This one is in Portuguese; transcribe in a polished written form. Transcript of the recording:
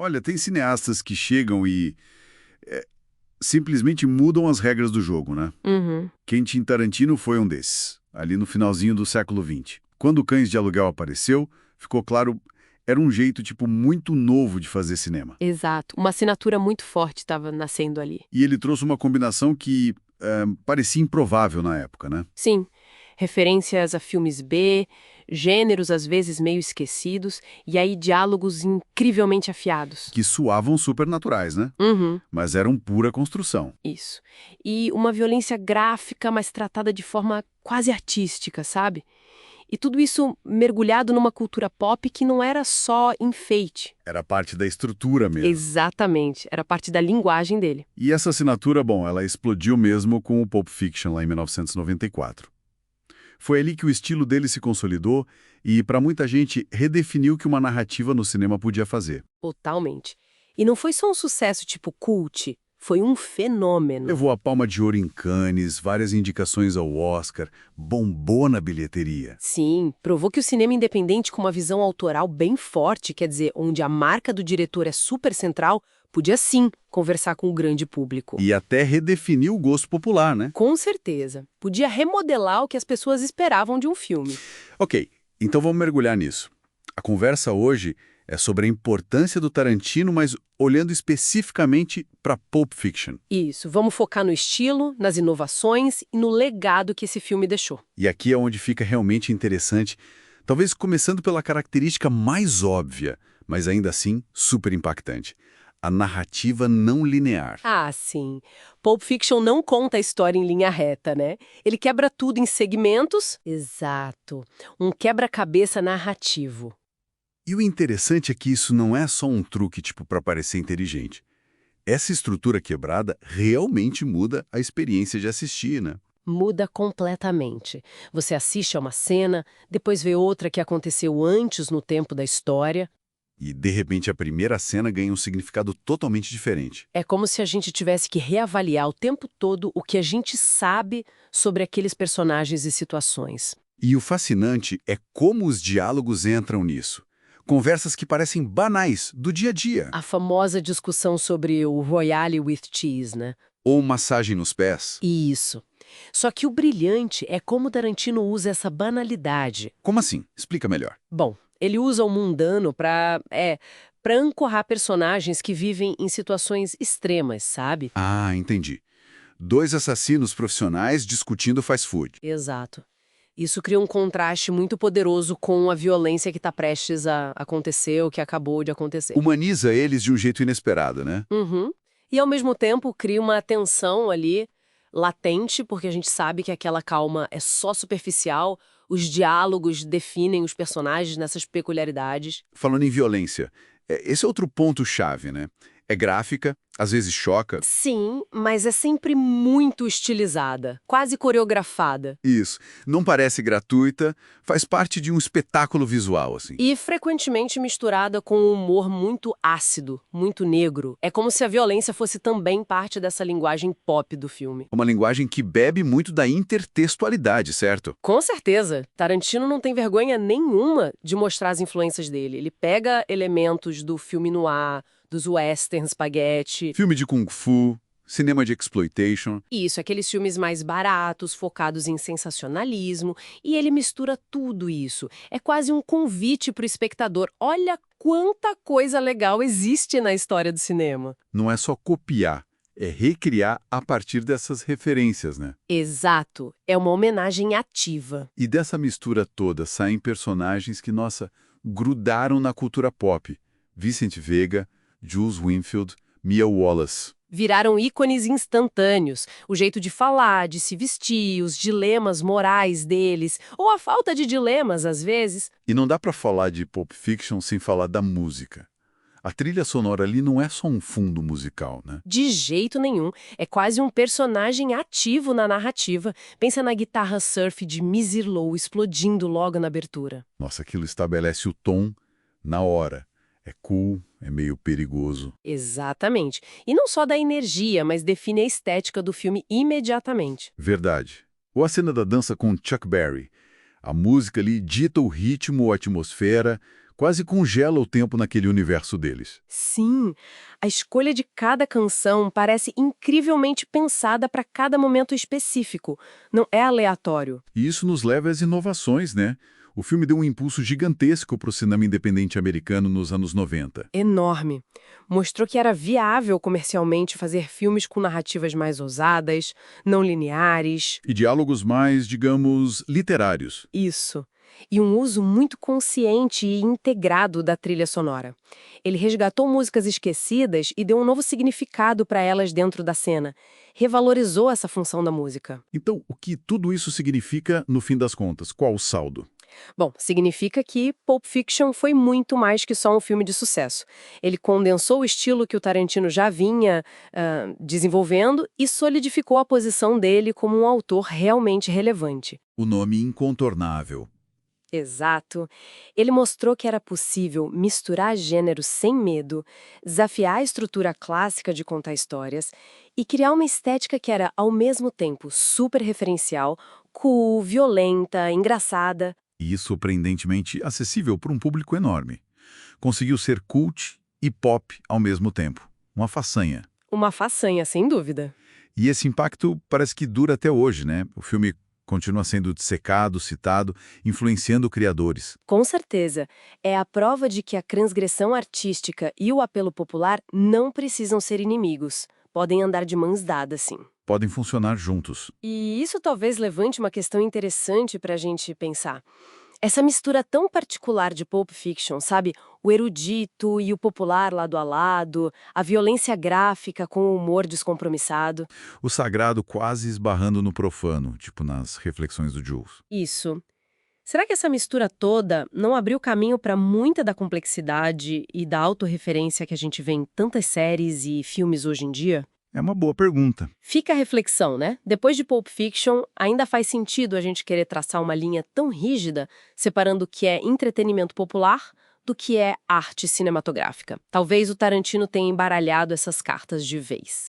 Olha, tem cineastas que chegam e simplesmente mudam as regras do jogo, né? Uhum. Quentin Tarantino foi um desses, ali no finalzinho do século XX. Quando Cães de Aluguel apareceu, ficou claro, era um jeito, tipo, muito novo de fazer cinema. Exato. Uma assinatura muito forte estava nascendo ali. E ele trouxe uma combinação que parecia improvável na época, né? Sim, referências a filmes B, gêneros às vezes meio esquecidos, e aí diálogos incrivelmente afiados. Que soavam supernaturais, né? Uhum, Mas eram pura construção. isso. E uma violência gráfica, mas tratada de forma quase artística, sabe? E tudo isso mergulhado numa cultura pop que não era só enfeite. Era parte da estrutura mesmo. Exatamente, era parte da linguagem dele. E essa assinatura, bom, ela explodiu mesmo com o Pulp Fiction lá em 1994. Foi ali que o estilo dele se consolidou e, para muita gente, redefiniu o que uma narrativa no cinema podia fazer. Totalmente. E não foi só um sucesso tipo cult, foi um fenômeno. Levou a Palma de Ouro em Cannes, várias indicações ao Oscar, bombou na bilheteria. Sim, provou que o cinema independente com uma visão autoral bem forte, quer dizer, onde a marca do diretor é super central, podia sim conversar com o grande público. E até redefiniu o gosto popular, né? Com certeza. Podia remodelar o que as pessoas esperavam de um filme. Ok, então vamos mergulhar nisso. A conversa hoje é sobre a importância do Tarantino, mas olhando especificamente para Pulp Fiction. Isso, vamos focar no estilo, nas inovações e no legado que esse filme deixou. E aqui é onde fica realmente interessante, talvez começando pela característica mais óbvia, mas ainda assim super impactante. A narrativa não linear. Ah, sim. Pulp Fiction não conta a história em linha reta, né? Ele quebra tudo em segmentos. Exato. Um quebra-cabeça narrativo. E o interessante é que isso não é só um truque tipo para parecer inteligente. Essa estrutura quebrada realmente muda a experiência de assistir, né? Muda completamente. Você assiste a uma cena, depois vê outra que aconteceu antes no tempo da história. E de repente a primeira cena ganha um significado totalmente diferente. É como se a gente tivesse que reavaliar o tempo todo o que a gente sabe sobre aqueles personagens e situações. E o fascinante é como os diálogos entram nisso. Conversas que parecem banais, do dia a dia. A famosa discussão sobre o Royale with Cheese, né? Ou massagem nos pés. Isso. Só que o brilhante é como Tarantino usa essa banalidade. Como assim? Explica melhor. Bom, ele usa o mundano para ancorar personagens que vivem em situações extremas, sabe? Ah, entendi. Dois assassinos profissionais discutindo fast food. Exato. Isso cria um contraste muito poderoso com a violência que está prestes a acontecer ou que acabou de acontecer. Humaniza eles de um jeito inesperado, né? Uhum. E, ao mesmo tempo, cria uma tensão ali latente, porque a gente sabe que aquela calma é só superficial, os diálogos definem os personagens nessas peculiaridades. Falando em violência, esse é outro ponto-chave, né? É gráfica, às vezes choca. Sim, mas é sempre muito estilizada, quase coreografada. Isso. Não parece gratuita, faz parte de um espetáculo visual, assim. E frequentemente misturada com um humor muito ácido, muito negro. É como se a violência fosse também parte dessa linguagem pop do filme. Uma linguagem que bebe muito da intertextualidade, certo? Com certeza, Tarantino não tem vergonha nenhuma de mostrar as influências dele. Ele pega elementos do filme noir, dos western spaghetti. Filme de kung fu, cinema de exploitation. Isso, aqueles filmes mais baratos, focados em sensacionalismo, e ele mistura tudo isso. É quase um convite para o espectador. Olha quanta coisa legal existe na história do cinema. Não é só copiar, é recriar a partir dessas referências, né? Exato, é uma homenagem ativa. E dessa mistura toda saem personagens que, nossa, grudaram na cultura pop. Vicent Vega, Jules Winfield, Mia Wallace. Viraram ícones instantâneos, o jeito de falar, de se vestir, os dilemas morais deles, ou a falta de dilemas às vezes. E não dá pra falar de Pulp Fiction sem falar da música. A trilha sonora ali não é só um fundo musical, né? De jeito nenhum, é quase um personagem ativo na narrativa. Pensa na guitarra surf de Missy Lowe explodindo logo na abertura. Nossa, aquilo estabelece o tom na hora. É cool, é meio perigoso. Exatamente. E não só dá energia, mas define a estética do filme imediatamente. Verdade. Ou a cena da dança com Chuck Berry. A música ali dita o ritmo, a atmosfera, quase congela o tempo naquele universo deles. Sim, a escolha de cada canção parece incrivelmente pensada para cada momento específico. Não é aleatório. E isso nos leva às inovações, né? O filme deu um impulso gigantesco para o cinema independente americano nos anos 90. Enorme. Mostrou que era viável comercialmente fazer filmes com narrativas mais ousadas, não lineares. E diálogos mais, digamos, literários. Isso. E um uso muito consciente e integrado da trilha sonora. Ele resgatou músicas esquecidas e deu um novo significado para elas dentro da cena. Revalorizou essa função da música. Então, o que tudo isso significa, no fim das contas? Qual o saldo? Bom, significa que Pulp Fiction foi muito mais que só um filme de sucesso. Ele condensou o estilo que o Tarantino já vinha desenvolvendo e solidificou a posição dele como um autor realmente relevante. O nome incontornável. Exato. Ele mostrou que era possível misturar gêneros sem medo, desafiar a estrutura clássica de contar histórias e criar uma estética que era, ao mesmo tempo, super referencial, cool, violenta, engraçada. E surpreendentemente acessível para um público enorme. Conseguiu ser cult e pop ao mesmo tempo. Uma façanha. Uma façanha, sem dúvida. E esse impacto parece que dura até hoje, né? O filme continua sendo dissecado, citado, influenciando criadores. Com certeza. É a prova de que a transgressão artística e o apelo popular não precisam ser inimigos. Podem andar de mãos dadas, sim. Podem funcionar juntos. E isso talvez levante uma questão interessante para a gente pensar. Essa mistura tão particular de Pulp Fiction, sabe? O erudito e o popular lado a lado, a violência gráfica com o humor descompromissado. O sagrado quase esbarrando no profano, tipo nas reflexões do Jules. Isso. Será que essa mistura toda não abriu caminho para muita da complexidade e da autorreferência que a gente vê em tantas séries e filmes hoje em dia? É uma boa pergunta. Fica a reflexão, né? Depois de Pulp Fiction, ainda faz sentido a gente querer traçar uma linha tão rígida, separando o que é entretenimento popular do que é arte cinematográfica. Talvez o Tarantino tenha embaralhado essas cartas de vez.